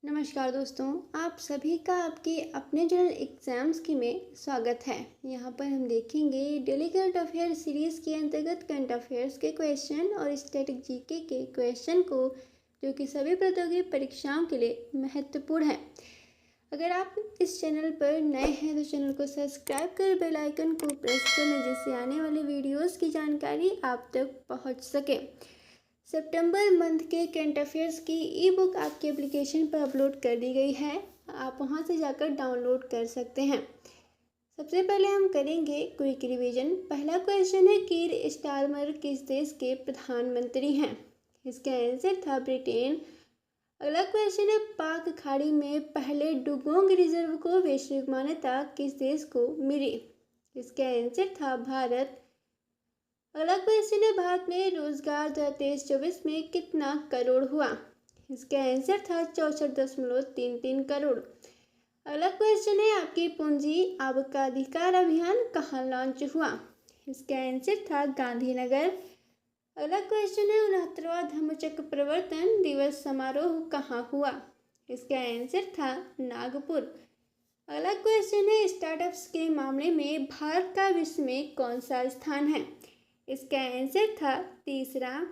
नमस्कार दोस्तों, आप सभी का आपके अपने जनरल एग्जाम्स की में स्वागत है। यहाँ पर हम देखेंगे डेली करंट अफेयर सीरीज़ के अंतर्गत करंट अफेयर्स के क्वेश्चन और स्टैटिक जीके के क्वेश्चन को, जो कि सभी प्रतियोगी परीक्षाओं के लिए महत्वपूर्ण है। अगर आप इस चैनल पर नए हैं तो चैनल को सब्सक्राइब कर बेल आइकन को प्रेस कर लें, जिससे आने वाली वीडियोज़ की जानकारी आप तक पहुँच सके। सितंबर मंथ के करंट अफेयर्स की ई बुक आपके एप्लीकेशन पर अपलोड कर दी गई है। आप वहां से जाकर डाउनलोड कर सकते हैं। सबसे पहले हम करेंगे क्विक रिवीजन। पहला क्वेश्चन है, कीर स्टारमर किस देश के प्रधानमंत्री हैं? इसका आंसर था ब्रिटेन। अगला क्वेश्चन है, पाक खाड़ी में पहले डुगोंग रिजर्व को वैश्विक मान्यता किस देश को मिली? इसका आंसर था भारत। अगला क्वेश्चन है, भारत में रोजगार 2023-24 में कितना करोड़ हुआ? इसका आंसर था 64.33 करोड़। अगला क्वेश्चन है, आपकी पूंजी आपका अधिकार अभियान कहाँ लॉन्च हुआ? इसका आंसर था गांधीनगर। अगला क्वेश्चन है, 69वां धम्मचक्र प्रवर्तन दिवस समारोह कहाँ हुआ? इसका आंसर था नागपुर। अगला क्वेश्चन है, स्टार्टअप्स के मामले में भारत का विश्व में कौन सा स्थान है? इसका आंसर था तीसरा।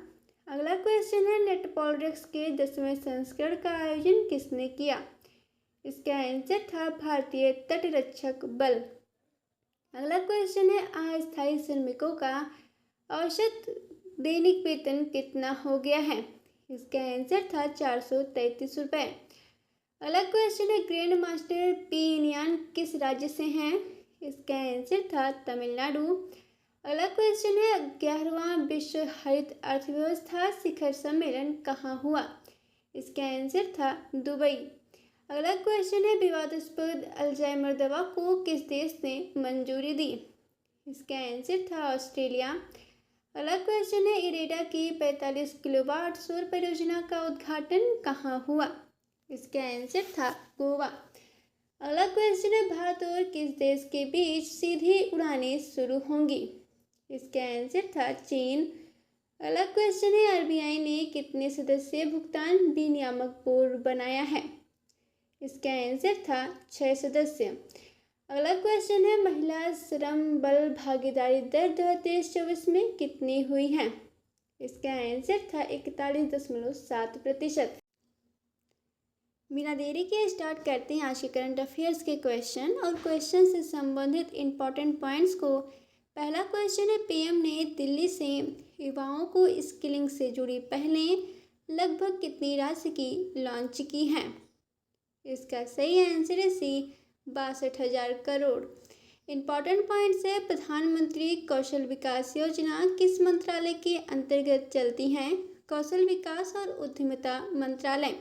अगला क्वेश्चन है, नेटपॉलिटिक्स के 10वें संस्करण का आयोजन किसने किया? इसका आंसर था भारतीय तटरक्षक बल। अगला क्वेश्चन है, अस्थायी श्रमिकों का औसत दैनिक वेतन कितना हो गया है? इसका आंसर था 433 रुपये। अगला क्वेश्चन है, ग्रैंड मास्टर पी इनियान किस राज्य से हैं? इसका आंसर था तमिलनाडु। अगला क्वेश्चन है, 11वां विश्व हरित अर्थव्यवस्था शिखर सम्मेलन कहाँ हुआ? इसका आंसर था दुबई। अगला क्वेश्चन है, विवादास्पद अल्जाइमर दवा को किस देश ने मंजूरी दी? इसका आंसर था ऑस्ट्रेलिया। अगला क्वेश्चन है, इरेडा की 45 किलोवाट सौर परियोजना का उद्घाटन कहाँ हुआ? इसका आंसर था गोवा। अगला क्वेश्चन है, भारत और किस देश के बीच सीधी उड़ानें शुरू होंगी? इसका आंसर था चीन। अगला क्वेश्चन है, आरबीआई ने कितने सदस्यीय भुगतान विनियामक बोर्ड बनाया है? इसका आंसर था 6 सदस्य। अगला क्वेश्चन है, महिला श्रम बल भागीदारी दर 2023-24 में कितनी हुई है? इसका आंसर था 41.7%। बिना देरी के स्टार्ट करते हैं आज के करंट अफेयर्स के क्वेश्चन और क्वेश्चन से संबंधित इम्पोर्टेंट पॉइंट्स को। पहला क्वेश्चन है, पीएम ने दिल्ली से युवाओं को स्किलिंग से जुड़ी पहलें लगभग कितनी राशि की लॉन्च की है? इसका सही आंसर है सी, 62,000 करोड़। इम्पॉर्टेंट पॉइंट्स है, प्रधानमंत्री कौशल विकास योजना किस मंत्रालय के अंतर्गत चलती है? कौशल विकास और उद्यमिता मंत्रालय।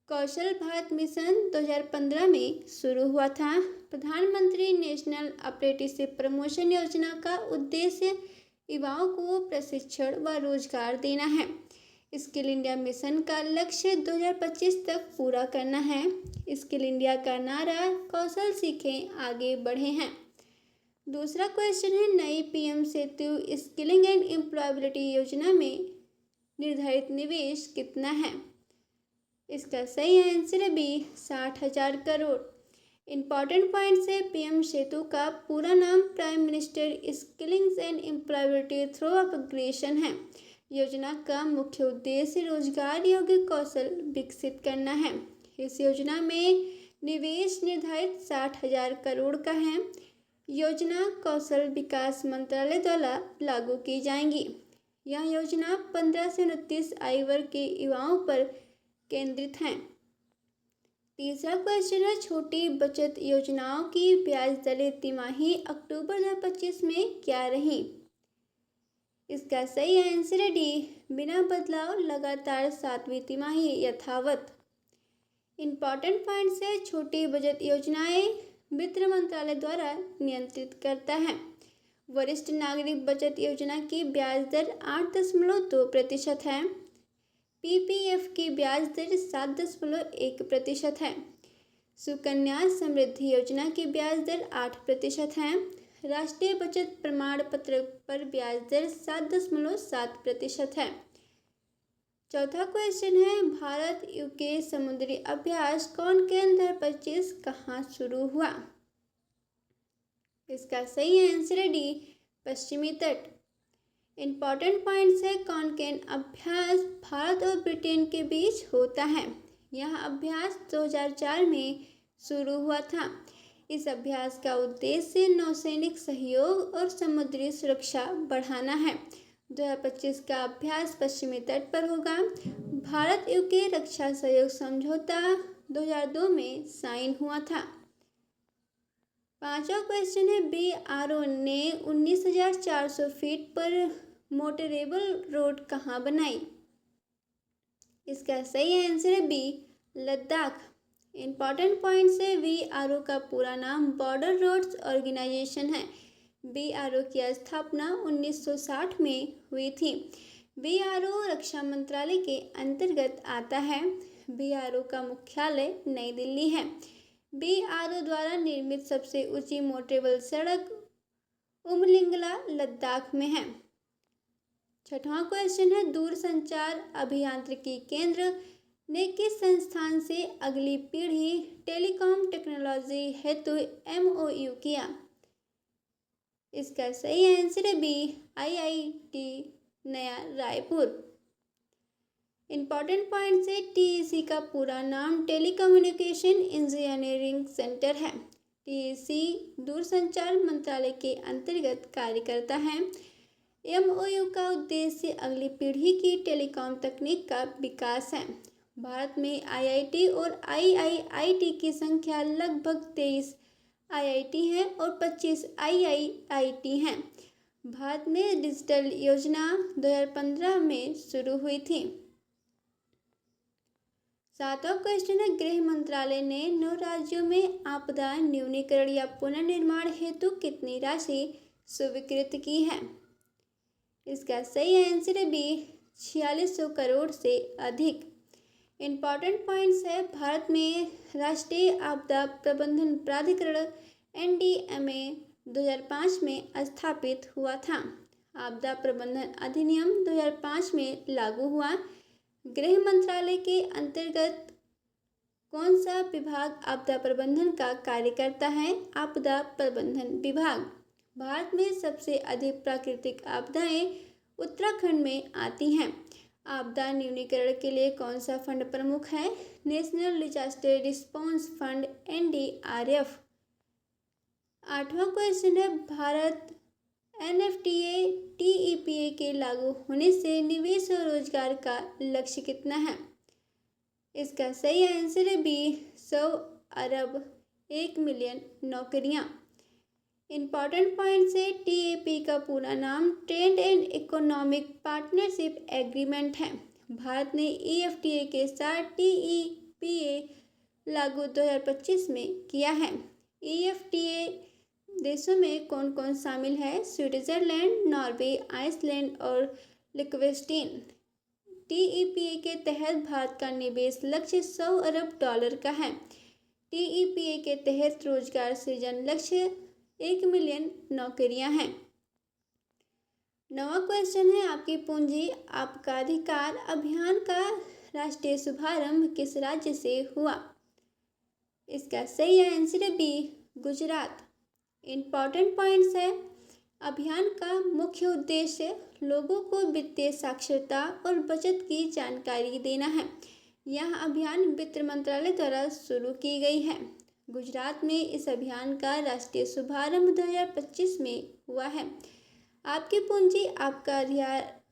कौशल भारत मिशन 2015 में शुरू हुआ था। प्रधानमंत्री नेशनल अप्रेंटिसशिप प्रमोशन योजना का उद्देश्य युवाओं को प्रशिक्षण व रोजगार देना है। स्किल इंडिया मिशन का लक्ष्य 2025 तक पूरा करना है। स्किल इंडिया का नारा कौशल सीखें आगे बढ़े हैं। दूसरा क्वेश्चन है, नई PM Setu skilling and employability योजना में निर्धारित निवेश कितना है? इसका सही आंसर है बी, 60,000 करोड़। इम्पॉर्टेंट पॉइंट्स है, पीएम सेतु का पूरा नाम prime minister skilling and employability through upgradation है। योजना का मुख्य उद्देश्य रोजगार योग्य कौशल विकसित करना है। इस योजना में निवेश निर्धारित 60,000 करोड़ का है। योजना कौशल विकास मंत्रालय द्वारा लागू की जाएंगी। यह योजना 15 से 29 आयु वर्ग के युवाओं पर केंद्रित हैं। तीसरा क्वेश्चन है, छोटी बचत योजनाओं की ब्याज दरें तिमाही अक्टूबर 2025 में क्या रही? इसका सही आंसर है डी, बिना बदलाव लगातार 7वीं तिमाही यथावत। इम्पॉर्टेंट पॉइंट्स है, छोटी बचत योजनाएं वित्त मंत्रालय द्वारा नियंत्रित करता है। वरिष्ठ नागरिक बचत योजना की ब्याज दर 8.2% है। पीपीएफ की ब्याज दर 7.1% है। सुकन्या समृद्धि योजना की ब्याज दर 8% है। राष्ट्रीय बचत प्रमाण पत्र पर ब्याज दर 7.7% है। चौथा क्वेश्चन है, भारत यूके समुद्री अभ्यास कौन केन 2025 कहाँ शुरू हुआ? इसका सही आंसर है डी, पश्चिमी तट। इम्पॉर्टेंट पॉइंट्स है, कॉनकेन अभ्यास भारत और ब्रिटेन के बीच होता है। यह अभ्यास 2004 में शुरू हुआ था। इस अभ्यास का उद्देश्य नौसैनिक सहयोग और समुद्री सुरक्षा बढ़ाना है। 2025 का अभ्यास पश्चिमी तट पर होगा। भारत यूके रक्षा सहयोग समझौता 2002 में साइन हुआ था। पांचवा क्वेश्चन है, BRO ने 19,400 फीट पर मोटरेबल रोड कहाँ बनाई? इसका सही आंसर है बी, लद्दाख। इम्पॉर्टेंट पॉइंट्स है, BRO का पूरा नाम बॉर्डर रोड्स ऑर्गेनाइजेशन है। BRO की स्थापना 1960 में हुई थी। BRO रक्षा मंत्रालय के अंतर्गत आता है। BRO का मुख्यालय नई दिल्ली है। BRO द्वारा निर्मित सबसे ऊंची मोटरेबल सड़क उमलिंगला लद्दाख में है। छठवां क्वेश्चन है, दूरसंचार अभियांत्रिकी केंद्र ने किस संस्थान से अगली पीढ़ी टेलीकॉम टेक्नोलॉजी हेतु MOU किया? इसका सही आंसर है बी, IIT नया रायपुर। इम्पॉर्टेंट पॉइंट्स है, TEC का पूरा नाम टेलीकम्युनिकेशन इंजीनियरिंग सेंटर है। TEC दूरसंचार मंत्रालय के अंतर्गत कार्य करता है। MOU का उद्देश्य अगली पीढ़ी की टेलीकॉम तकनीक का विकास है। भारत में IIT और IIIT की संख्या लगभग 23 IIT हैं और 25 IIIT हैं। भारत में डिजिटल योजना 2015 में शुरू हुई थी। सातवां क्वेश्चन है, गृह मंत्रालय ने 9 राज्यों में आपदा न्यूनीकरण या पुनर्निर्माण हेतु कितनी राशि स्वीकृत की है? इसका सही आंसर है बी, 4600 करोड़ से अधिक। इम्पॉर्टेंट पॉइंट्स है, भारत में राष्ट्रीय आपदा प्रबंधन प्राधिकरण NDMA 2005 में स्थापित हुआ था। आपदा प्रबंधन अधिनियम 2005 में लागू हुआ। गृह मंत्रालय के अंतर्गत कौन सा विभाग आपदा प्रबंधन का कार्य करता है? आपदा प्रबंधन विभाग। भारत में सबसे अधिक प्राकृतिक आपदाएं उत्तराखंड में आती हैं। आपदा न्यूनीकरण के लिए कौन सा फंड प्रमुख है? National disaster response fund NDRF। आठवां क्वेश्चन है, भारत NFTA TEPA के लागू होने से निवेश और रोजगार का लक्ष्य कितना है? इसका सही आंसर है बी, 100 अरब 1 मिलियन नौकरियां। इम्पॉर्टेंट पॉइंट्स है, TEP का पूरा नाम trade and economic partnership agreement है। भारत ने EFTA के साथ TEPA लागू 2025 में किया है। EFTA देशों में कौन कौन शामिल है? स्विट्जरलैंड, नॉर्वे, आइसलैंड और लिechtenstein। TEPA के तहत भारत का निवेश लक्ष्य 100 अरब डॉलर का है। TEPA के तहत रोजगार सृजन लक्ष्य 1 मिलियन नौकरियां हैं। नवा क्वेश्चन है, आपकी पूंजी आपका अधिकार अभियान का राष्ट्रीय शुभारंभ किस राज्य से हुआ? इसका सही आंसर है बी, गुजरात। इम्पॉर्टेंट पॉइंट्स है, अभियान का मुख्य उद्देश्य लोगों को वित्तीय साक्षरता और बचत की जानकारी देना है। यह अभियान वित्त मंत्रालय द्वारा शुरू की गई है। गुजरात में इस अभियान का राष्ट्रीय शुभारंभ 2025 में हुआ है। आपकी पूंजी आपका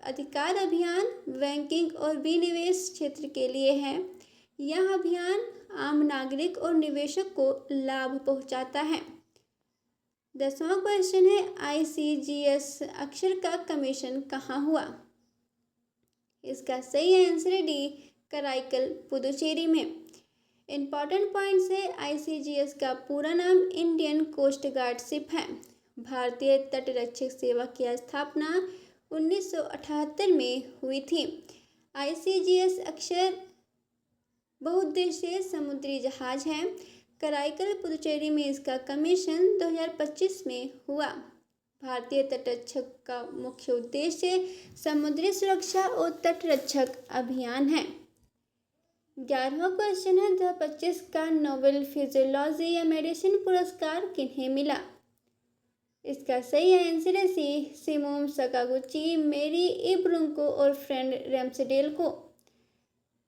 अधिकार अभियान बैंकिंग और विनिवेश क्षेत्र के लिए है। यह अभियान आम नागरिक और निवेशक को लाभ पहुंचाता है। 10वां क्वेश्चन है, ICGS अक्षर का कमीशन कहाँ हुआ? इसका सही आंसर है डी, कराईकल पुदुचेरी में। इम्पॉर्टेंट पॉइंट्स है, ICGS का पूरा नाम इंडियन कोस्ट गार्ड शिप है। भारतीय तटरक्षक सेवा की स्थापना 1978 में हुई थी। ICGS अक्षर बहुउद्देशीय समुद्री जहाज है। कराईकल पुदुचेरी में इसका कमीशन 2025 में हुआ। भारतीय तटरक्षक का मुख्य उद्देश्य समुद्री सुरक्षा और तटरक्षक अभियान है। 11वां क्वेश्चन है 2025 का नोबेल फिजियोलॉजी या मेडिसिन पुरस्कार किन्हें मिला? इसका सही आंसर है सी, सिमोन सकागुची, मेरी इब्रुंको और फ्रेंड रैम्सडेल को।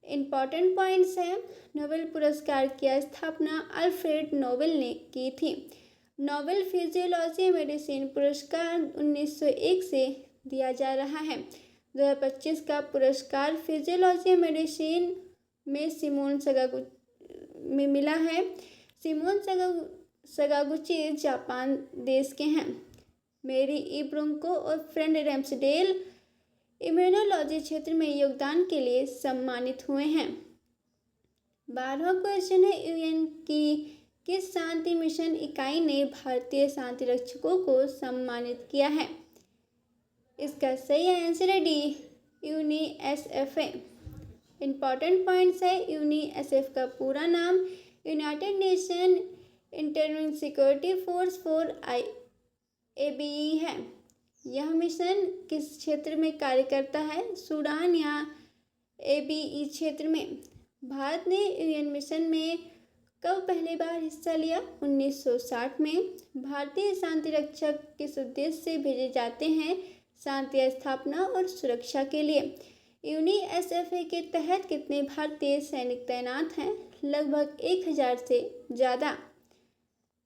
इम्पॉर्टेंट पॉइंट्स हैं, नोबेल पुरस्कार की स्थापना अल्फ्रेड नोबेल ने की थी। नोबेल फिजियोलॉजी मेडिसिन पुरस्कार 1901 से दिया जा रहा है। 2025 का पुरस्कार फिजियोलॉजी मेडिसिन में सिमोन सकागुची में मिला है। सिमोन सकागुची जापान देश के हैं। मेरी इब्रुंको और फ्रेंड रैम्सडेल इम्यूनोलॉजी क्षेत्र में योगदान के लिए सम्मानित हुए हैं। 12वां क्वेश्चन है यूएन की किस शांति मिशन इकाई ने भारतीय शांति रक्षकों को सम्मानित किया है? इसका सही आंसर है डी, यूनिएसएफ। इम्पॉर्टेंट पॉइंट्स है, यूनिएसएफ का पूरा नाम United Nation interim security force for ABE है। यह मिशन किस क्षेत्र में कार्य करता है? सूडान या ABE क्षेत्र में। भारत ने यूएन मिशन में कब पहली बार हिस्सा लिया? 1960 में। भारतीय शांति रक्षक किस उद्देश्य से भेजे जाते हैं? शांति स्थापना और सुरक्षा के लिए। यूनिएसएफ के तहत कितने भारतीय सैनिक तैनात हैं? लगभग 1000 से ज़्यादा।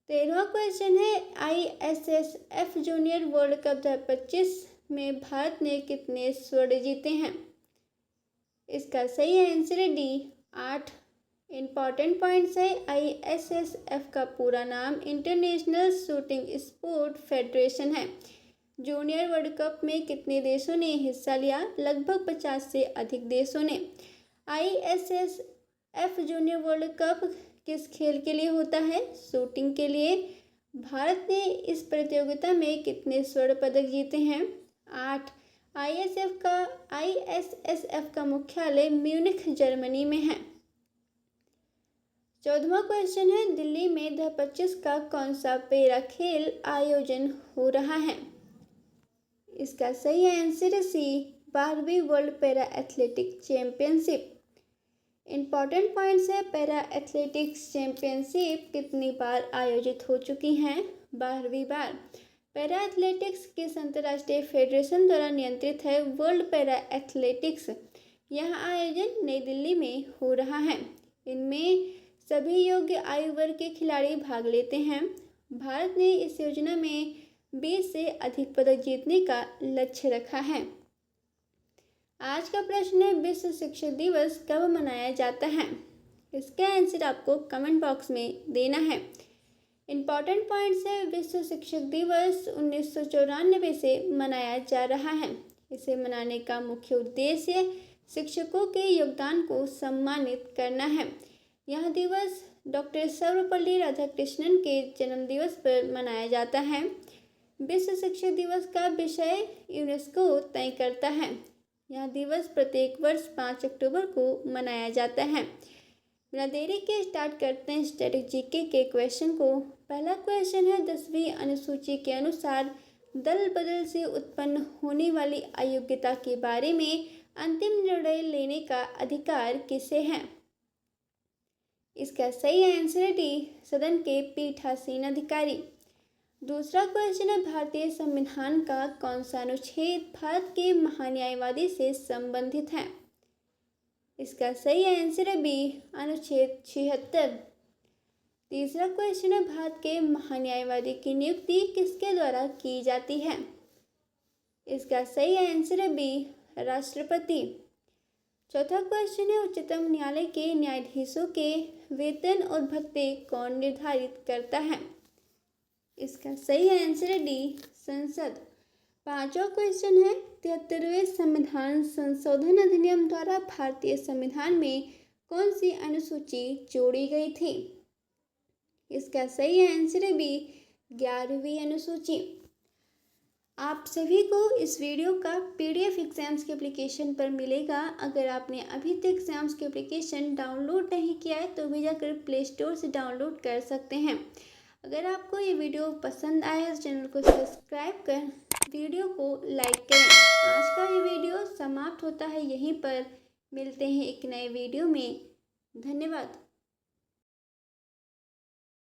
13वां क्वेश्चन है ISSF जूनियर वर्ल्ड कप 2025 में भारत ने कितने स्वर्ण जीते हैं? इसका सही आंसर है डी, 8। इम्पॉर्टेंट पॉइंट्स है, ISSF का पूरा नाम इंटरनेशनल शूटिंग स्पोर्ट फेडरेशन है। जूनियर वर्ल्ड कप में कितने देशों ने हिस्सा लिया? लगभग 50 से अधिक देशों ने। ISSF जूनियर वर्ल्ड कप किस खेल के लिए होता है? शूटिंग के लिए। भारत ने इस प्रतियोगिता में कितने स्वर्ण पदक जीते हैं? 8। ISSF का मुख्यालय म्यूनिख जर्मनी में है। 14वां क्वेश्चन है दिल्ली में 2025 का कौन सा पैरा खेल आयोजन हो रहा है? इसका सही आंसर है सी, 12वीं world para athletic championship. Important points है, पैरा एथलेटिक्स चैंपियनशिप कितनी बार आयोजित हो चुकी हैं? 12वीं बार। पैरा एथलेटिक्स किस अंतर्राष्ट्रीय फेडरेशन द्वारा नियंत्रित है? World para athletics. यह आयोजन नई दिल्ली में हो रहा है। इनमें सभी योग्य आयु वर्ग के खिलाड़ी भाग लेते हैं। भारत ने इस योजना में 20 से अधिक पदक जीतने का लक्ष्य रखा है। आज का प्रश्न है विश्व शिक्षक दिवस कब मनाया जाता है? इसका आंसर आपको कमेंट बॉक्स में देना है। इम्पॉर्टेंट पॉइंट्स है, विश्व शिक्षक दिवस 1994 से मनाया जा रहा है। इसे मनाने का मुख्य उद्देश्य शिक्षकों के योगदान को सम्मानित करना है। यह दिवस डॉक्टर सर्वपल्ली राधाकृष्णन के जन्मदिवस पर मनाया जाता है। विश्व शिक्षक दिवस का विषय यूनेस्को तय करता है। यह दिवस प्रत्येक वर्ष 5 अक्टूबर को मनाया जाता है। बिना देरी के स्टार्ट करते हैं स्टैटिक जीके के क्वेश्चन को। पहला क्वेश्चन है 10वीं अनुसूची के अनुसार दल बदल से उत्पन्न होने वाली अयोग्यता के बारे में अंतिम निर्णय लेने का अधिकार किसे है? इसका सही आंसर है डी, सदन के पीठासीन अधिकारी। दूसरा क्वेश्चन है भारतीय संविधान का कौन सा अनुच्छेद भारत के महान्यायवादी से संबंधित है? इसका सही आंसर है बी, अनुच्छेद 76। तीसरा क्वेश्चन है भारत के महान्यायवादी की नियुक्ति किसके द्वारा की जाती है? इसका सही आंसर है बी, राष्ट्रपति। चौथा क्वेश्चन है उच्चतम न्यायालय के न्यायाधीशों के वेतन और भत्ते कौन निर्धारित करता है? इसका सही आंसर है डी, संसद। पांचवा क्वेश्चन है 73वें संविधान संशोधन अधिनियम द्वारा भारतीय संविधान में कौन सी अनुसूची जोड़ी गई थी? इसका सही आंसर है बी, 11वीं अनुसूची। आप सभी को इस वीडियो का PDF एग्जाम्स के एप्लीकेशन पर मिलेगा। अगर आपने अभी तक एग्जाम्स के एप्लीकेशन डाउनलोड नहीं किया है तो भी जाकर प्ले स्टोर से डाउनलोड कर सकते हैं। अगर आपको ये वीडियो पसंद आए तो चैनल को सब्सक्राइब कर वीडियो को लाइक करें। आज का ये वीडियो समाप्त होता है यहीं पर। मिलते हैं एक नए वीडियो में। धन्यवाद।